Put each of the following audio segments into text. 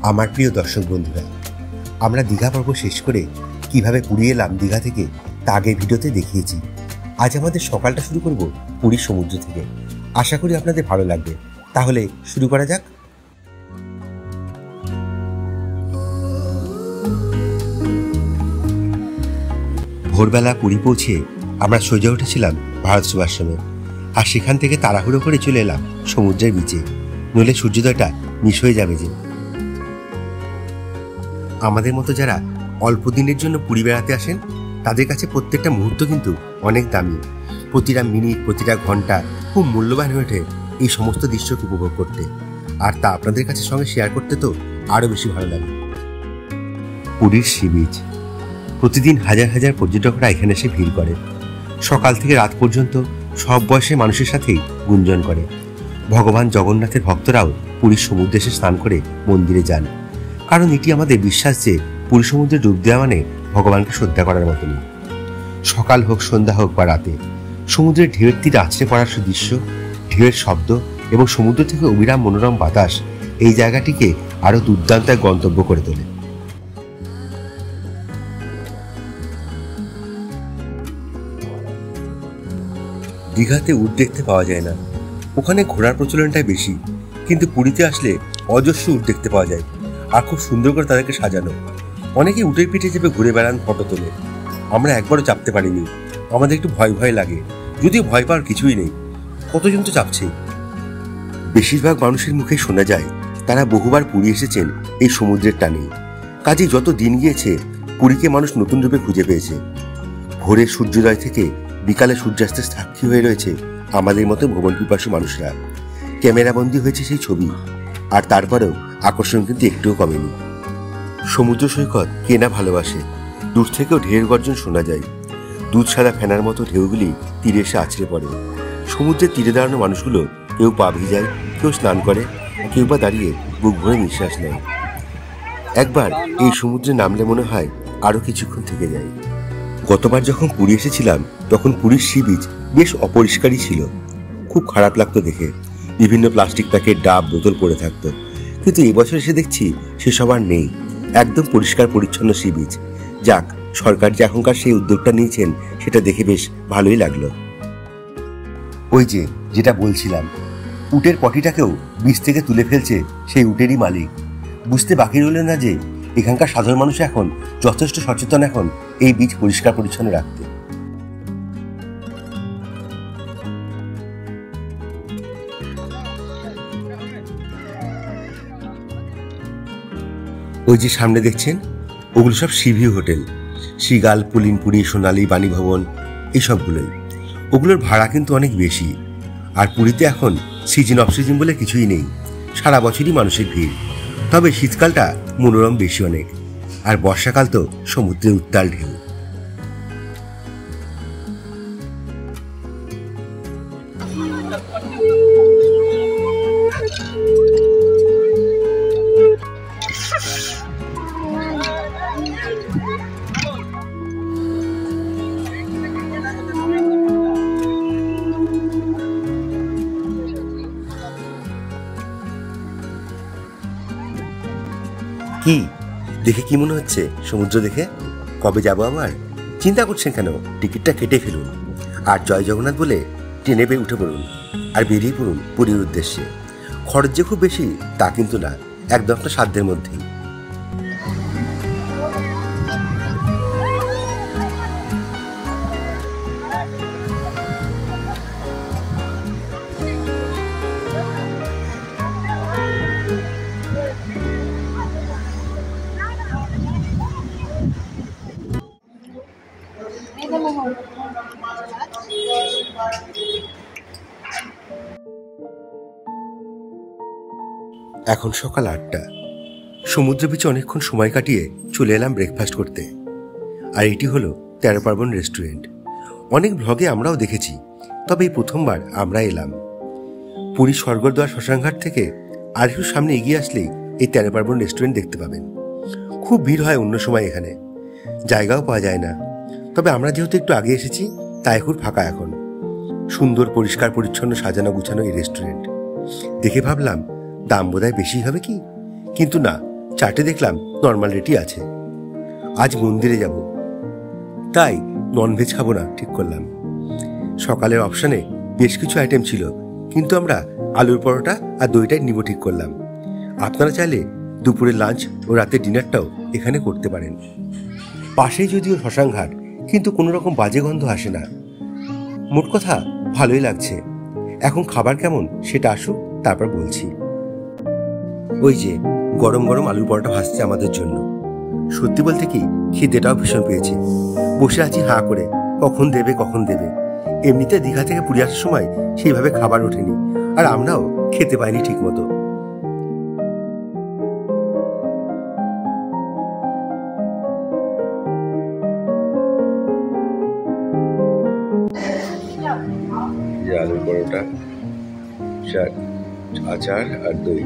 আমার প্রিয় দর্শক বন্ধুরা, আমরা দীঘা পর্ব শেষ করে কিভাবে পুরী এলাম দীঘা থেকে তা আগের ভিডিওতে দেখিয়েছি। আজ আমাদের সকালটা শুরু করব পুরীর সমুদ্র থেকে। আশা করি আপনাদের ভালো লাগবে। তাহলে শুরু করা যাক। ভোরবেলা পুরী পৌঁছে আমরা সোজা উঠেছিলাম ভারত সেবাশ্রমে, আর সেখান থেকে তাড়াহুড়ো করে চলে এলাম সমুদ্রের বিচে, নইলে সূর্যোদয়টা মিস হয়ে যাবে যে। আমাদের মতো যারা অল্প দিনের জন্য পুরী বেড়াতে আসেন তাদের কাছে প্রত্যেকটা মুহূর্ত কিন্তু অনেক দামি। প্রতিটা মিনিট, প্রতিটা ঘন্টা খুব মূল্যবান হয়ে ওঠে এই সমস্ত দৃশ্যকে উপভোগ করতে, আর তা আপনাদের কাছে সঙ্গে শেয়ার করতে তো আরও বেশি ভালো লাগে। পুরীর সি বিচ, প্রতিদিন হাজার হাজার পর্যটকরা এখানে এসে ভিড় করে। সকাল থেকে রাত পর্যন্ত সব বয়সের মানুষের সাথেই গুঞ্জন করে। ভগবান জগন্নাথের ভক্তরাও পুরীর সমুদ্রে এসে স্নান করে মন্দিরে যান, কারণ এটি আমাদের বিশ্বাস যে পুরী সমুদ্রে ডুব দেওয়া মানে ভগবানকে শ্রদ্ধা করার মতনই। সকাল হোক, সন্ধ্যা হোক বা রাতে, সমুদ্রের ঢেউয়ের তীরে আছড়ে পড়ার দৃশ্য, ঢেউয়ের শব্দ এবং সমুদ্র থেকে অবিরাম মনোরম বাতাস এই জায়গাটিকে আরও দুর্দান্ত এক গন্তব্য করে তোলে। দীঘাতে উট দেখতে পাওয়া যায় না, ওখানে ঘোড়ার প্রচলনটাই বেশি, কিন্তু পুরীতে আসলে অজস্র উট দেখতে পাওয়া যায়, আর খুব সুন্দর করে তাদেরকে সাজানো। অনেকে উটের পিঠে চেপে ঘুরে বেড়ান, ফটো তোলে। আমরা একবারও চাপতে পারিনি, আমাদের একটু ভয় ভয় লাগে, যদিও ভয় পাওয়ার কিছুই নেই, কতজন তো চাপছে। বেশিরভাগ মানুষের মুখে শোনা যায় তারা বহুবার পুরী এসেছেন এই সমুদ্রের টানে। কাজে যত দিন গিয়েছে পুরীকে মানুষ নতুন রূপে খুঁজে পেয়েছে। ভোরের সূর্যোদয় থেকে বিকালে সূর্যাস্তের সাক্ষী হয়ে রয়েছে আমাদের মতো ভ্রমণ পিপাসু মানুষরা। ক্যামেরাবন্দি হয়েছে সেই ছবি, আর তারপরেও আকর্ষণ কিন্তু একটুও কমেনি। সমুদ্র সৈকত কে না ভালোবাসে। দূর থেকেও ঢেউয়ের গর্জন শোনা যায়। দুধ সাদা ফেনার মতো ঢেউগুলি তীরে এসে আছড়ে পড়ে। সমুদ্রের তীরে দাঁড়ানো মানুষগুলো কেউ পা ভিজায়, কেউ স্নান করে, কেউ বা দাঁড়িয়ে বুক ভরে নিঃশ্বাস নেয়। একবার এই সমুদ্রে নামলে মনে হয় আরও কিছুক্ষণ থেকে যায়। গতবার যখন পুরী এসেছিলাম তখন পুরীর সি বিচ বেশ অপরিষ্কারই ছিল। খুব খারাপ লাগতো দেখে, বিভিন্ন প্লাস্টিক প্যাকেট, ডাব, বোতল পড়ে থাকতো। কিন্তু এবছর এসে দেখছি সেসব আর নেই, একদম পরিষ্কার পরিচ্ছন্ন সি বিচ। যাক, সরকার যে এখনকার সেই উদ্যোগটা নিয়েছেন সেটা দেখে বেশ ভালোই লাগলো। ওই যে যেটা বলছিলাম, উটের পটিটাকেও বিচ থেকে তুলে ফেলছে সেই উটেরই মালিক। বুঝতে বাকি রইল না যে এখানকার সাধারণ মানুষ এখন যথেষ্ট সচেতন এখন এই বিচ পরিষ্কার পরিচ্ছন্ন রাখতে। ওই যে সামনে দেখছেন, ওগুলো সব সিভিউ হোটেল। শ্রীগাল, পুলিনপুরি, সোনালী, বাণীভবন, এইসবগুলোই। ওগুলোর ভাড়া কিন্তু অনেক বেশি। আর পুরীতে এখন সিজন অফ সিজন বলে কিছুই নেই, সারা বছরই মানুষের ভিড়। তবে শীতকালটা মনোরম বেশি অনেক, আর বর্ষাকাল তো সমুদ্রের উত্তাল ঢেউ। কি দেখে কি মনে হচ্ছে? সমুদ্র দেখে কবে যাব আবার? চিন্তা করছেন কেন? টিকিটটা কেটে ফেলুন, আর জয় জগন্নাথ বলে ট্রেনে উঠে পড়ুন, আর বেরিয়ে পড়ুন পুরীর উদ্দেশ্যে। খরচ যে খুব বেশি তা কিন্তু না, একদম একটা সাধ্যের মধ্যেই। এখন সকাল 8টা। সমুদ্র বিচে অনেকক্ষণ সময় কাটিয়ে চলে এলাম ব্রেকফাস্ট করতে। আর এটি হলো 13 পার্বণ রেস্টুরেন্ট। অনেক ব্লগে আমরাও দেখেছি, তবে এই প্রথমবার আমরা এলাম। পুরী স্বর্গদ্বার শ্মশানঘাট থেকে আর একটু সামনে এগিয়ে আসলেই এই 13 পার্বণ রেস্টুরেন্ট দেখতে পাবেন। খুব ভিড় হয় অন্য সময় এখানে, জায়গাও পাওয়া যায় না। তবে আমরা যেহেতু একটু আগে এসেছি তাই খুব ফাঁকা এখন। সুন্দর পরিষ্কার পরিচ্ছন্ন সাজানো গুছানো এই রেস্টুরেন্ট দেখে ভাবলাম দাম বোধহয় বেশি হবে কি, কিন্তু না, চাটে দেখলাম নর্মাল রেটই আছে। আজ মন্দিরে যাব, তাই ননভেজ খাবো না ঠিক করলাম। সকালের অপশানে বেশ কিছু আইটেম ছিল, কিন্তু আমরা আলুর পরোটা আর দইটাই নিব ঠিক করলাম। আপনারা চাইলে দুপুরের লাঞ্চ ও রাতের ডিনারটাও এখানে করতে পারেন। পাশেই যদিও শ্মশানঘাট, কিন্তু কোনো রকম বাজে গন্ধ আসে না। মোট কথা ভালোই লাগছে। এখন খাবার কেমন সেটা আসুক, তারপর বলছি। ওই যে গরম গরম আলুর পরোটা ভাসছে আমাদের জন্য। সত্যি বলতে কি, খিদেটাও ভীষণ পেয়েছে। বসে আছি হাঁ করে, কখন দেবে কখন দেবে। এমনিতে দীঘা থেকে পুরী আসার সময় সেইভাবে খাবার ওঠেনি, আর আমরাও খেতে পাইনি ঠিক মতো। আলুর পরোটা, আচার আর দই।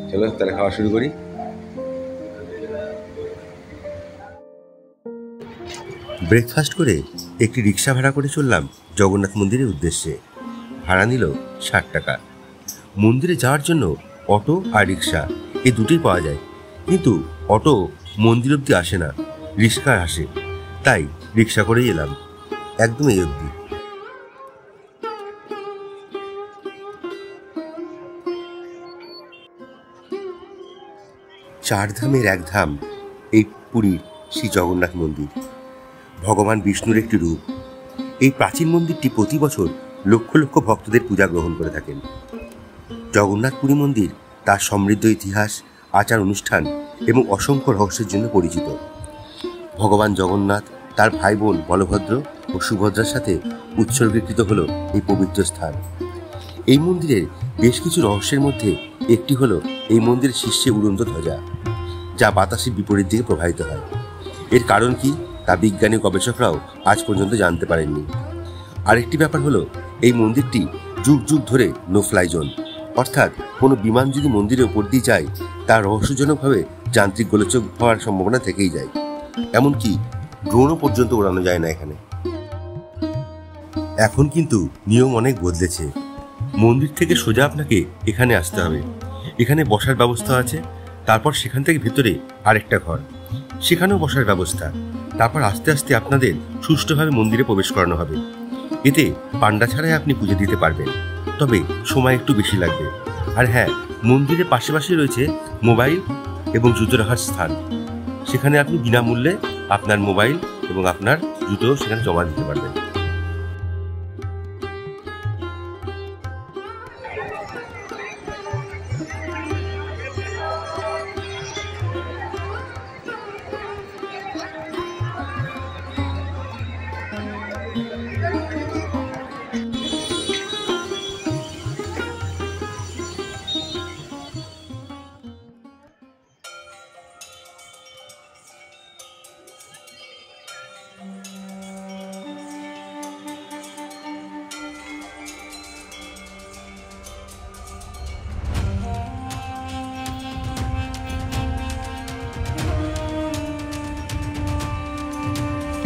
চলো তাহলে খাওয়া শুরু করি। ব্রেকফাস্ট করে একটি রিক্সা ভাড়া করে চললাম জগন্নাথ মন্দিরের উদ্দেশ্যে। ভাড়া নিল 60 টাকা। মন্দিরে যাওয়ার জন্য অটো আর রিক্সা এই দুটোই পাওয়া যায়, কিন্তু অটো মন্দির অবধি আসে না, রিক্সা আসে। তাই রিক্সা করেই এলাম একদম এই অবধি। চার ধামের এক ধাম এই পুরীর শ্রী জগন্নাথ মন্দির। ভগবান বিষ্ণুর একটি রূপ। এই প্রাচীন মন্দিরটি প্রতি বছর লক্ষ লক্ষ ভক্তদের পূজা গ্রহণ করে থাকেন। জগন্নাথ পুরী মন্দির তার সমৃদ্ধ ইতিহাস, আচার অনুষ্ঠান এবং অসংখ্য রহস্যের জন্য পরিচিত। ভগবান জগন্নাথ তার ভাই বোন বলভদ্র ও সুভদ্রার সাথে উৎসর্গীকৃত হল এই পবিত্র স্থান। এই মন্দিরের বেশ কিছু রহস্যের মধ্যে একটি হল এই মন্দিরের শীর্ষে উড়ন্ত ধ্বজা, যা বাতাসের বিপরীত দিকে প্রবাহিত হয়। এর কারণ কি তা বিজ্ঞানী গবেষকরাও আজ পর্যন্ত জানতে পারেননি। আরেকটি ব্যাপার হলো, এই মন্দিরটি যুগ যুগ ধরে নো ফ্লাই জোন, অর্থাৎ কোনো বিমান যদি মন্দিরের উপর দিয়ে যায় তা রহস্যজনকভাবে যান্ত্রিক গোলযোগ হওয়ার সম্ভাবনা থেকেই যায়। এমনকি ড্রোনও পর্যন্ত ওড়ানো যায় না এখানে। এখন কিন্তু নিয়ম অনেক বদলেছে। মন্দির থেকে সোজা আপনাকে এখানে আসতে হবে। এখানে বসার ব্যবস্থা আছে, তারপর সেখান থেকে ভেতরে আরেকটা ঘর, সেখানেও বসার ব্যবস্থা। তারপর আস্তে আস্তে আপনাদের সুষ্ঠুভাবে মন্দিরে প্রবেশ করানো হবে। এতে পান্ডা ছাড়াই আপনি পুজো দিতে পারবেন, তবে সময় একটু বেশি লাগবে। আর হ্যাঁ, মন্দিরের পাশাপাশি রয়েছে মোবাইল এবং জুতো রাখার স্থান। সেখানে আপনি বিনামূল্যে আপনার মোবাইল এবং আপনার জুতো সেখানে জমা দিতে পারবেন।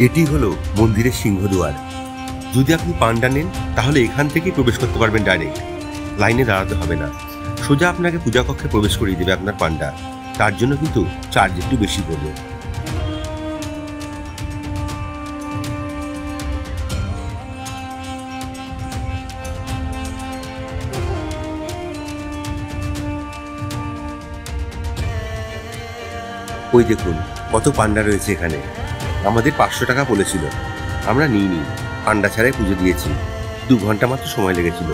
এটি হলো মন্দিরের সিংহদুয়ার। যদি আপনি পান্ডা নেন তাহলে এখান থেকেই প্রবেশ করতে পারবেন ডাইরেক্ট, লাইনে দাঁড়াতে হবে না। সোজা আপনাকে পূজা কক্ষে প্রবেশ করিয়ে দেবে আপনার পান্ডা। তার জন্য কিন্তু চার্জ একটু বেশি পড়বে। ওই দেখুন কত পান্ডা রয়েছে এখানে। আমাদের 500 টাকা বলেছিল, আমরা নিইনি, পান্ডা ছাড়াই পুজো দিয়েছি। 2 ঘন্টা মাত্র সময় লেগেছিল।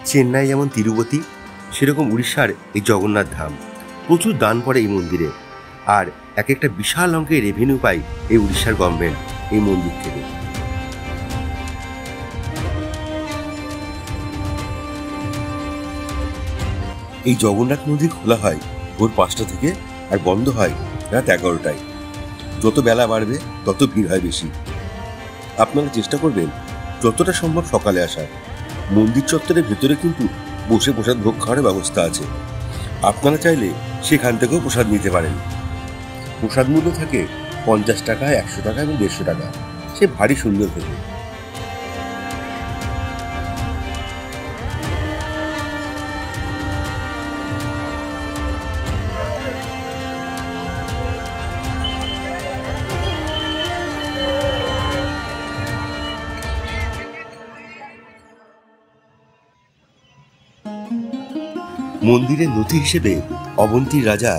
চেন্নাই যেমন তিরুপতি, সেরকম উড়িষ্যার এই জগন্নাথ ধাম। প্রচুর দান পড়ে এই মন্দিরে, আর এক একটা বিশাল অঙ্কের রেভিনিউ পায় এই উড়িষ্যার গভর্নমেন্ট এই মন্দির থেকে। এই জগন্নাথ মন্দির খোলা হয় ভোর 5টা থেকে আর বন্ধ হয় রাত 11টায়। যত বেলা বাড়বে তত ভিড় হয় বেশি। আপনারা চেষ্টা করবেন যতটা সম্ভব সকালে আসার। মন্দির চত্বরের ভেতরে কিন্তু বসে প্রসাদ ভোগ খাওয়ার ব্যবস্থা আছে, আপনারা চাইলে সেখান থেকেও প্রসাদ নিতে পারেন। প্রসাদ মূল্য থাকে 50 টাকা, 100 টাকা এবং 150 টাকা। সে ভারী সুন্দর খেতে। মন্দিরের নথি হিসেবে অবন্তীর রাজা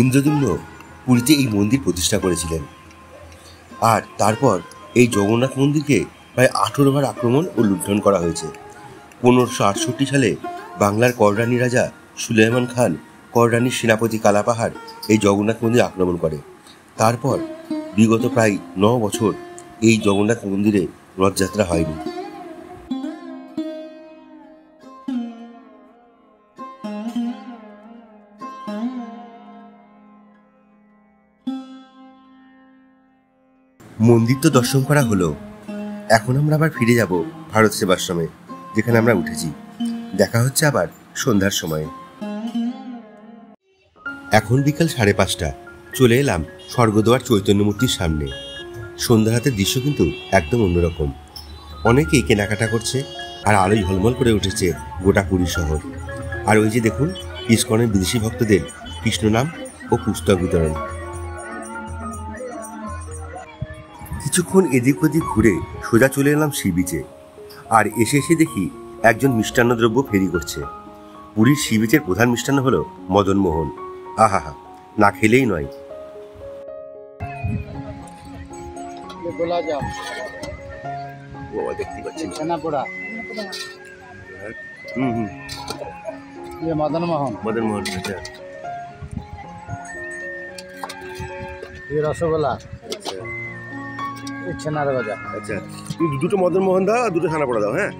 ইন্দ্রদ্যুম্ন পুরীতে এই মন্দির প্রতিষ্ঠা করেছিলেন। আর তারপর এই জগন্নাথ মন্দিরকে প্রায় 18 বার আক্রমণ ও লুণ্ঠন করা হয়েছে। 1568 সালে বাংলার কররানী রাজা সুলাইমান খান কররানীর সেনাপতি কালাপাহাড় এই জগন্নাথ মন্দির আক্রমণ করে। তারপর বিগত প্রায় 9 বছর এই জগন্নাথ মন্দিরে রথযাত্রা হয়নি। মন্দির তো দর্শন করা হলো, এখন আমরা আবার ফিরে যাব ভারত সেবাশ্রমে, যেখানে আমরা উঠেছি। দেখা হচ্ছে আবার সন্ধ্যার সময়ে। এখন বিকাল 5:30। চলে এলাম স্বর্গদ্বার চৈতন্য মূর্তির সামনে। সন্ধ্যা রাতের দৃশ্য কিন্তু একদম অন্যরকম। অনেকেই কেনাকাটা করছে আর আলোয় ঝলমল করে উঠেছে গোটা পুরী শহর। আর ওই যে দেখুন, ইসকনের বিদেশি ভক্তদের কৃষ্ণ নাম ও পুস্তক বিতরণ। কিছুক্ষণ এদিক ওদিক ঘুরে সোজা চলে এলাম সি বিচে। আর এসে দেখি একজন মিষ্টান্ন দ্রব্য ফেরি করছে। পুরীর সি বিচের প্রধান মিষ্টান্ন হলো মদনমোহন। আহা, না খেলেই নয়। দেখতে পাচ্ছেন মদনমোহন, রসগোল্লা, ছানার গজা। আচ্ছা, তুমি দুটো মদনমোহন দাও আর দুটো ছানা পোড়া দাও। হ্যাঁ,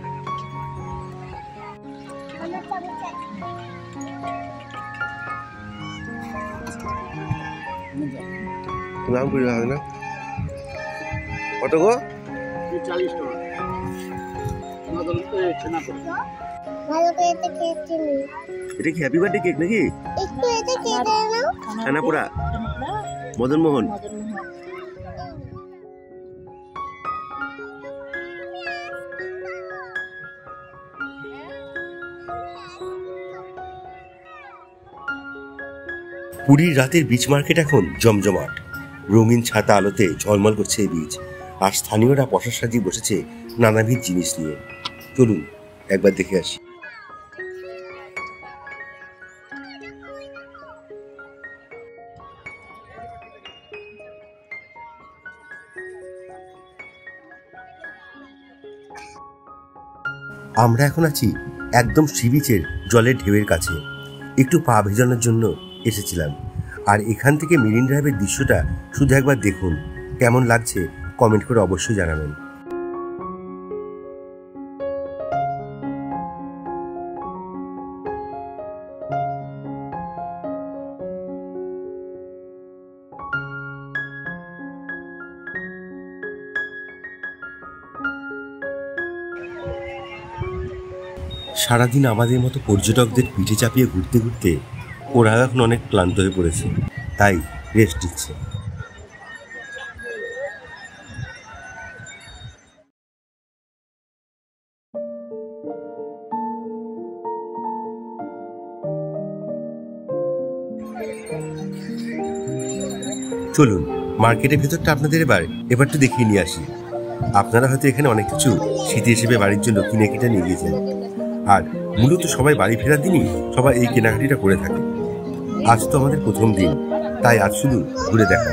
নাম করে হবে না। কত গো? 40 টাকা। এটা কি হ্যাপি বার্থডে কেক নাকি? ছানা পোড়া মদনমোহন। পুরীর রাতের বিচ মার্কেট এখন জমজমাট। রঙিন ছাতা আলোতে ঝলমল করছে এই বিচ। আর স্থানীয়রা পশা সাজিয়ে বসেছে নানাবিধ জিনিস নিয়ে। চলুন একবার দেখে আসি। আমরা এখন আছি একদম সি বিচের জলের ঢেউয়ের কাছে। একটু পা ভেজানোর জন্য এসেছিলাম। আর এখান থেকে মেরিন ড্রাইভের দৃশ্যটা শুধু একবার দেখুন, কেমন লাগছে কমেন্ট করে অবশ্যই জানাবেন। সারাদিন আমাদের মতো পর্যটকদের পিঠে চাপিয়ে ঘুরতে ঘুরতে ওরা এখন অনেক ক্লান্ত হয়ে পড়েছে, তাই রেস্ট দিচ্ছে। চলুন মার্কেটের ভেতরটা আপনাদের এবার তো দেখিয়ে নিয়ে আসি। আপনারা হয়তো এখানে অনেক কিছু স্মৃতি হিসেবে বাড়ির জন্য কিনে নিয়ে গিয়েছেন। আর মূলত সবাই বাড়ি ফেরার দিনই সবাই এই কেনাকাটিটা করে থাকে। আজ তো আমাদের প্রথম দিন, তাই আজ শুধু ঘুরে দেখা।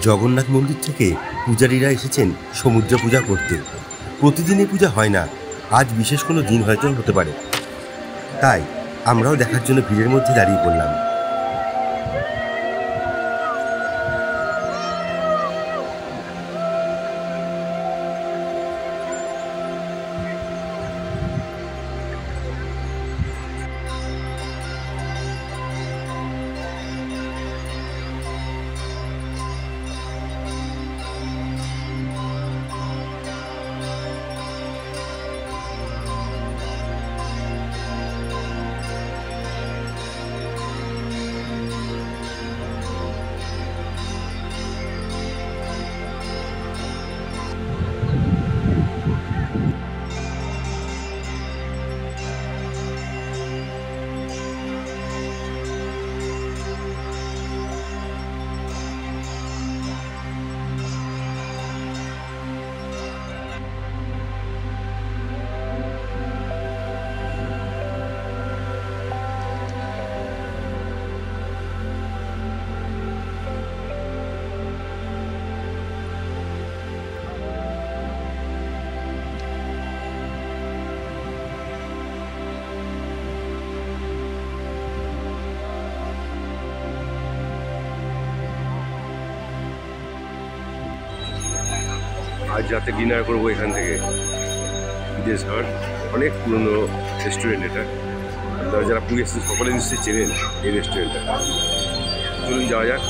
জগন্নাথ মন্দির থেকে পূজারীরা এসেছেন সমুদ্র পূজা করতে। প্রতিদিনই পূজা হয় না, আজ বিশেষ কোনো দিন হয়তো হতে পারে, তাই আমরাও দেখার জন্য ভিড়ের মধ্যে দাঁড়িয়ে পড়লাম। আজ রাতে ডিনার করবো এখান থেকে। বিদেশ ঘাট অনেক পুরনো রেস্টুরেন্ট এটা, আপনারা যারা পুরী এসেছেন সকলে নিশ্চয়ই চেনেন এই রেস্টুরেন্টটা। চলুন যাওয়া যাক।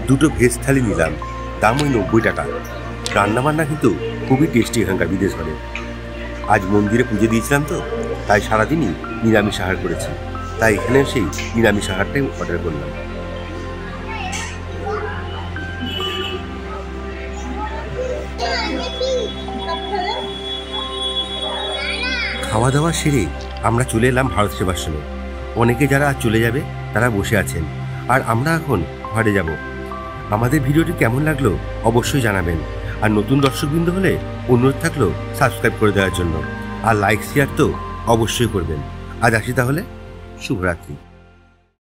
দুটো ভেজ থালি নিলাম, দাম ওই 90 টাকা। রান্নাবান্না কিন্তু খুবই টেস্টি এখানকার বিদেশ ঘরে। আজ মন্দিরে পুজো দিয়েছিলাম তো, তাই সারাদিনই নিরামিষ আহার করেছি, তাই এখানে সেই নিরামিষ আহারটাই অর্ডার করলাম। খাওয়া দাওয়া সেরে আমরা চলে এলাম ভারত সেবাশ্রমে। অনেকে যারা আজ চলে যাবে তারা বসে আছেন, আর আমরা এখন ঘরে যাব। আমাদের ভিডিওটি কেমন লাগলো অবশ্যই জানাবেন, আর নতুন দর্শকবৃন্দ হলে অনুরোধ থাকলো সাবস্ক্রাইব করে দেওয়ার জন্য, আর লাইক শেয়ার তো অবশ্যই করবেন। আজ আসি তাহলে, শুভরাত্রি।